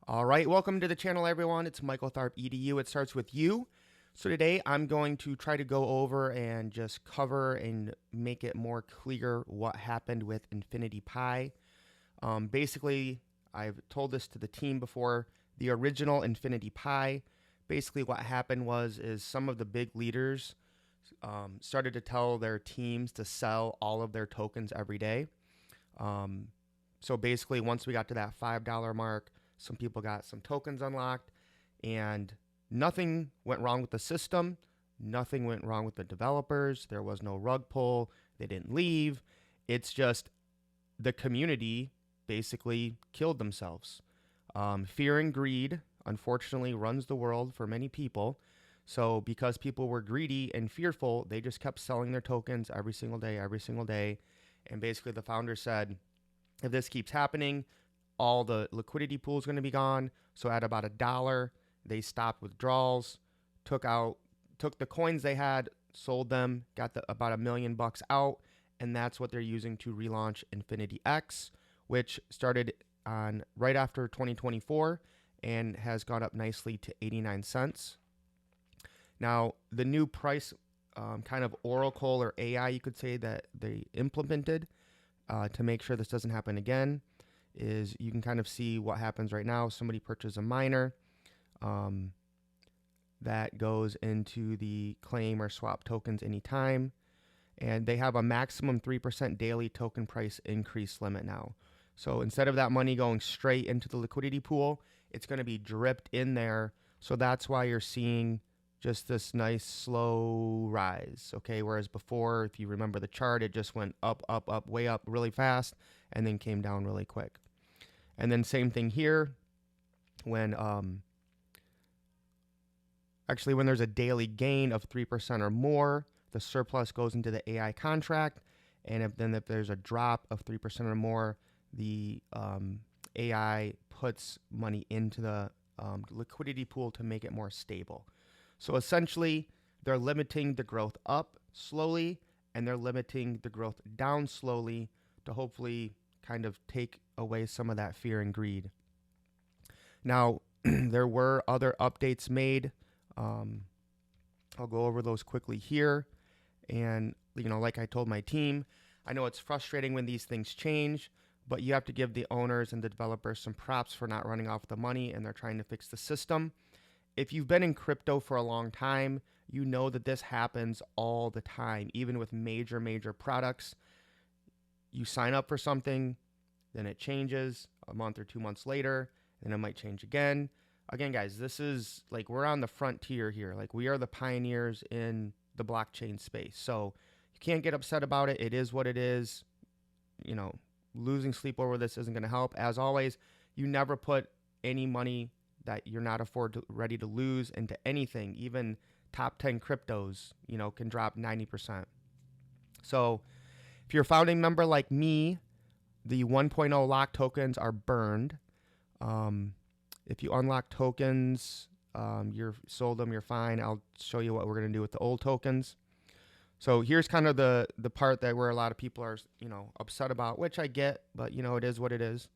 All right, welcome to the channel, everyone. It's Michael Tharp, EDU. It starts with you. So today I'm going to try to go over and just cover and make it more clear what happened with Infinity Pi. Basically, I've told this to the team before. The original Infinity Pi, basically what happened is some of the big leaders started to tell their teams to sell all of their tokens every day. So basically, once we got to that $5 mark, some people got some tokens unlocked, and nothing went wrong with the system. Nothing went wrong with the developers. There was no rug pull. They didn't leave. It's just the community basically killed themselves. Fear and greed, unfortunately, runs the world for many people. So because people were greedy and fearful, they just kept selling their tokens every single day, every single day. And basically the founder said, if this keeps happening, all the liquidity pool is going to be gone. So at about $1, they stopped withdrawals, took the coins they had, sold them, got about $1 million out, and that's what they're using to relaunch Infinity X, which started on right after 2024 and has gone up nicely to 89 cents. Now, the new price kind of oracle or AI, you could say, that they implemented to make sure this doesn't happen again is you can kind of see what happens right now. Somebody purchases a miner that goes into the claim or swap tokens anytime, and they have a maximum 3% daily token price increase limit now. So instead of that money going straight into the liquidity pool, it's going to be dripped in there. So that's why you're seeing just this nice slow rise, okay? Whereas before, if you remember the chart, it just went up, up, up, way up really fast, and then came down really quick. And then same thing here, when when there's a daily gain of 3% or more, the surplus goes into the AI contract, and if there's a drop of 3% or more, the AI puts money into the liquidity pool to make it more stable. So essentially, they're limiting the growth up slowly, and they're limiting the growth down slowly to hopefully kind of take away some of that fear and greed. Now, there were other updates made. I'll go over those quickly here. And, like I told my team, I know it's frustrating when these things change, but you have to give the owners and the developers some props for not running off the money, and they're trying to fix the system. If you've been in crypto for a long time, you know that this happens all the time, even with major products. You sign up for something, then it changes a month or 2 months later, and it might change again. Again, guys, this is like we're on the frontier here. Like we are the pioneers in the blockchain space. So you can't get upset about it. It is what it is. Losing sleep over this isn't going to help. As always, you never put any money that you're not ready to lose into anything. Even top 10 cryptos, can drop 90%. So if you're a founding member like me, the 1.0 lock tokens are burned. If you unlock tokens, you're sold them, you're fine. I'll show you what we're going to do with the old tokens. So here's kind of the part that where a lot of people are, upset about, which I get, but it is what it is.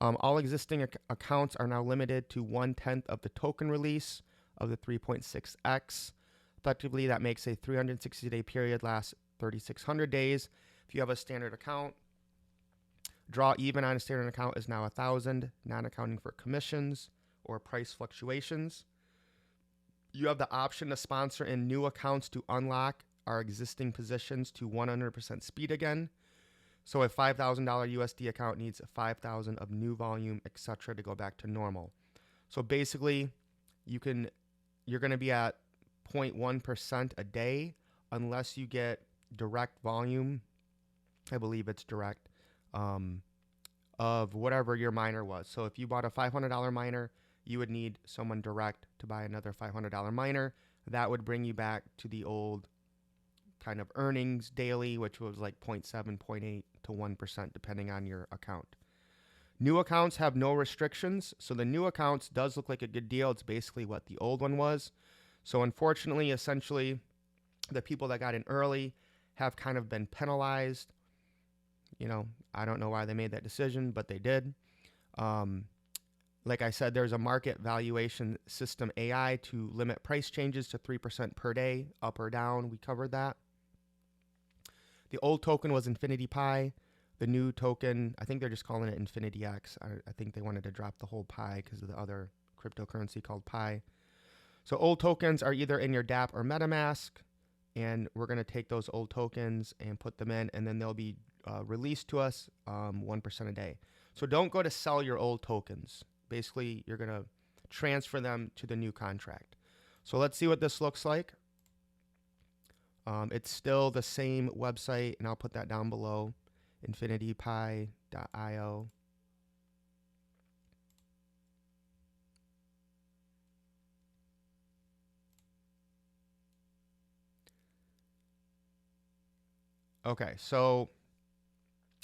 All existing accounts are now limited to 1/10 of the token release of the 3.6x. Effectively, that makes a 360-day period last 3,600 days. If you have a standard account, draw even on a standard account is now 1,000, not accounting for commissions or price fluctuations. You have the option to sponsor in new accounts to unlock our existing positions to 100% speed again. So a $5,000 USD account needs 5,000 of new volume, etc., to go back to normal. So basically, you're going to be at 0.1% a day unless you get direct volume. I believe it's direct of whatever your miner was. So if you bought a $500 miner, you would need someone direct to buy another $500 miner. That would bring you back to the old kind of earnings daily, which was like 0.7, 0.8 to 1%, depending on your account. New accounts have no restrictions. So the new accounts does look like a good deal. It's basically what the old one was. So unfortunately, essentially, the people that got in early have kind of been penalized. I don't know why they made that decision, but they did. like I said, there's a market valuation system AI to limit price changes to 3% per day, up or down. We covered that. The old token was Infinity Pi. The new token, I think they're just calling it Infinity X. I think they wanted to drop the whole Pi because of the other cryptocurrency called Pi. So old tokens are either in your dApp or MetaMask, and we're going to take those old tokens and put them in, and then they'll be released to us 1% a day. So don't go to sell your old tokens. Basically, you're going to transfer them to the new contract. So let's see what this looks like. It's still the same website, and I'll put that down below, infinitypi.io. Okay, so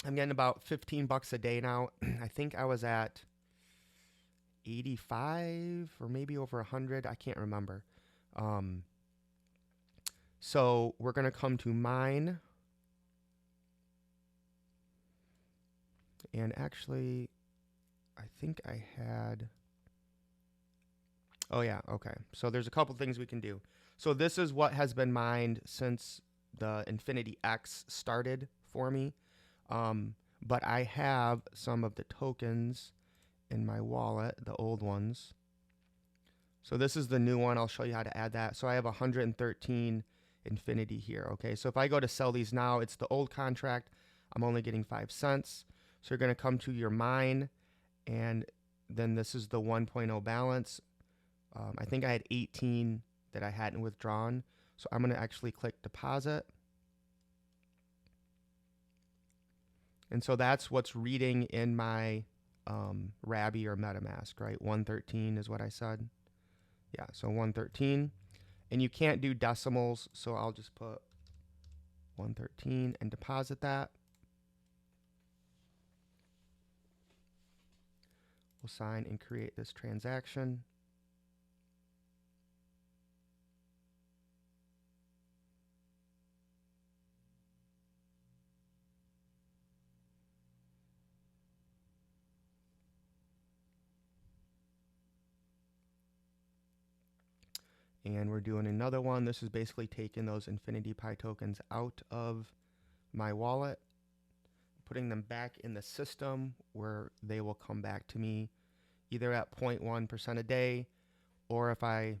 I'm getting about 15 bucks a day now. I think I was at 85 or maybe over 100. I can't remember. So we're going to come to mine. And actually, I think I had... Oh, yeah. Okay. So there's a couple things we can do. So this is what has been mined since the Infinity X started for me. But I have some of the tokens in my wallet, the old ones. So this is the new one. I'll show you how to add that. So I have 113 Infinity here. Okay. So if I go to sell these now, it's the old contract. I'm only getting 5 cents. So you're going to come to your mine, and then this is the 1.0 balance. I think I had 18 that I hadn't withdrawn. So I'm going to actually click deposit. And so that's what's reading in my Rabby or MetaMask, right? 113 is what I said. Yeah, so 113. And you can't do decimals, so I'll just put 113 and deposit that. We'll sign and create this transaction. And we're doing another one. This is basically taking those Infinity Pi tokens out of my wallet, putting them back in the system where they will come back to me either at 0.1% a day, or if I,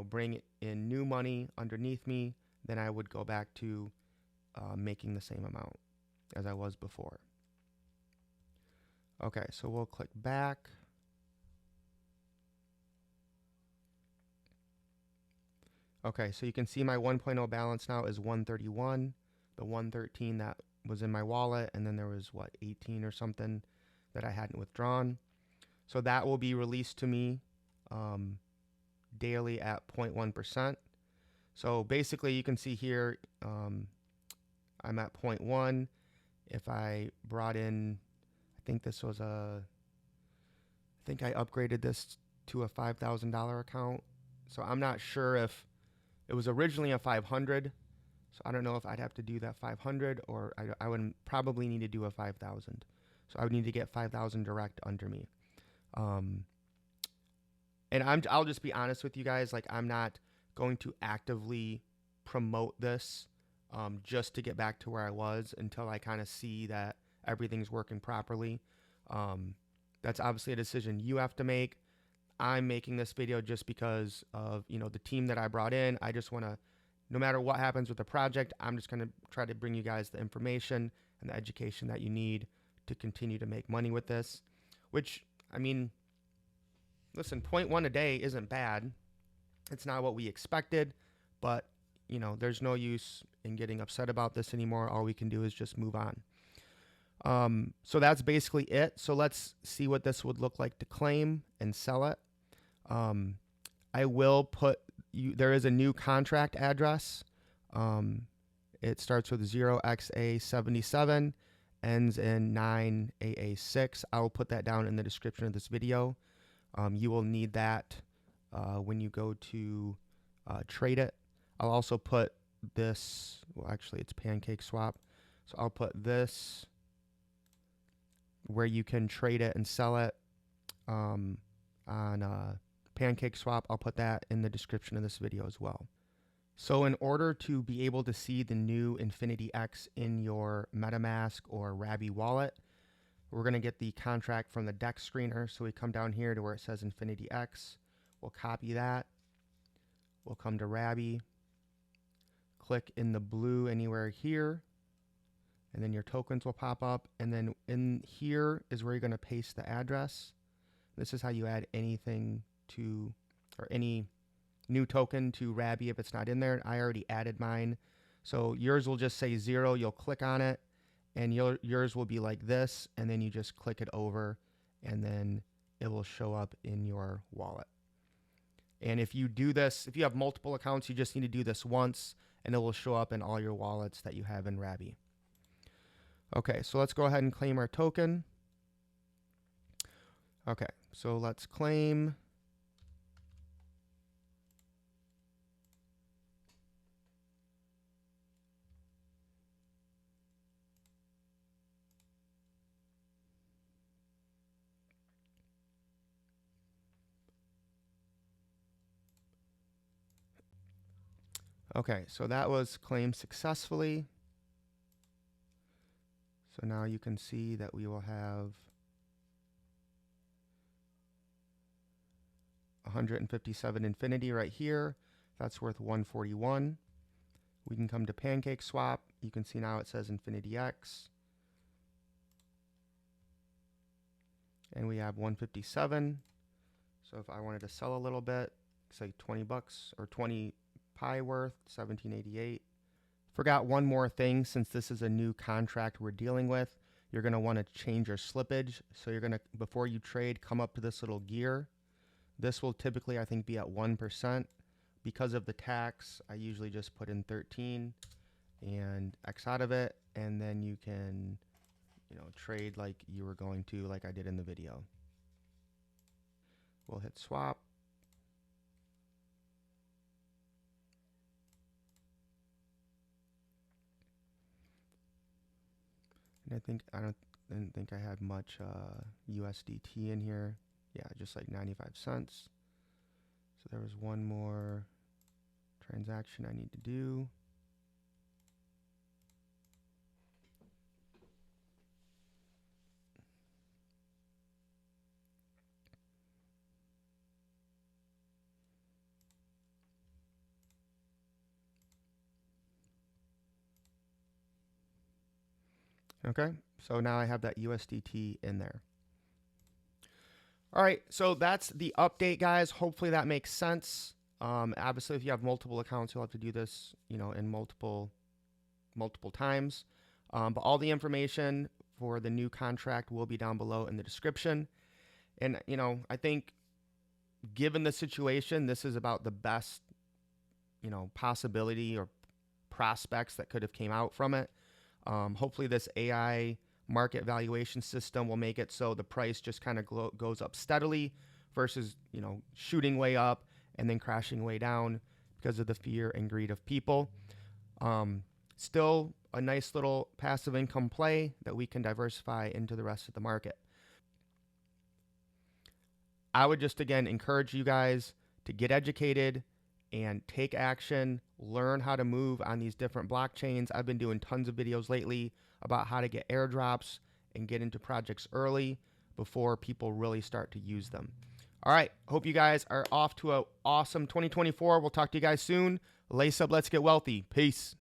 bring in new money underneath me, then I would go back to making the same amount as I was before. Okay, so we'll click back. Okay, so you can see my 1.0 balance now is 131. The 113 that was in my wallet, and then there was, 18 or something that I hadn't withdrawn. So that will be released to me daily at 0.1%. So basically, you can see here, I'm at 0.1. If I brought in, I think this was I think I upgraded this to a $5,000 account. So I'm not sure if it was originally a 500. So I don't know if I'd have to do that 500, or I would probably need to do a 5,000. So I would need to get 5,000 direct under me. And I'll just be honest with you guys. Like, I'm not going to actively promote this just to get back to where I was until I kind of see that everything's working properly. That's obviously a decision you have to make. I'm making this video just because of, the team that I brought in. I just want to, no matter what happens with the project, I'm just going to try to bring you guys the information and the education that you need to continue to make money with this, which, listen, 0.1 a day isn't bad. It's not what we expected, but, there's no use in getting upset about this anymore. All we can do is just move on. So that's basically it. So let's see what this would look like to claim and sell it. I will put there is a new contract address. It starts with 0xA77, ends in 9AA6. I will put that down in the description of this video. You will need that when you go to trade it. I'll also put this, well, actually it's Pancake Swap. So I'll put this where you can trade it and sell it. on Pancake Swap. I'll put that in the description of this video as well. So in order to be able to see the new Infinity X in your MetaMask or Rabby wallet, we're going to get the contract from the deck screener. So we come down here to where it says Infinity X. We'll copy that. We'll come to Rabby. Click in the blue anywhere here. And then your tokens will pop up. And then in here is where you're going to paste the address. This is how you add anything to, or any new token to Rabby if it's not in there. I already added mine. So yours will just say 0. You'll click on it and yours will be like this. And then you just click it over and then it will show up in your wallet. And if you do this, if you have multiple accounts, you just need to do this once and it will show up in all your wallets that you have in Rabby. Okay, so let's go ahead and claim our token. Okay, so let's claim. Okay, so that was claimed successfully. So now you can see that we will have 157 Infinity right here. That's worth 141. We can come to Pancake Swap. You can see now it says Infinity X. And we have 157. So if I wanted to sell a little bit, say 20 bucks or 20 pi worth, 1788. Forgot one more thing. Since this is a new contract we're dealing with, you're going to want to change your slippage. So you're going to, before you trade, come up to this little gear. This will typically, I think, be at 1%. Because of the tax, I usually just put in 13 and X out of it. And then you can, trade like you were going to, like I did in the video. We'll hit swap. And I didn't think I had much USDT in here. Yeah, just like 95 cents. So there was one more transaction I need to do. Okay, so now I have that USDT in there. All right, so that's the update, guys. Hopefully that makes sense. Obviously, if you have multiple accounts, you'll have to do this, in multiple times. But all the information for the new contract will be down below in the description. And, I think given the situation, this is about the best, possibility or prospects that could have came out from it. Hopefully this AI market valuation system will make it so the price just kind of goes up steadily versus, shooting way up and then crashing way down because of the fear and greed of people. Still a nice little passive income play that we can diversify into the rest of the market. I would just, again, encourage you guys to get educated and take action, learn how to move on these different blockchains. I've been doing tons of videos lately about how to get airdrops and get into projects early before people really start to use them. All right, hope you guys are off to an awesome 2024. We'll talk to you guys soon. Lace up, let's get wealthy. Peace.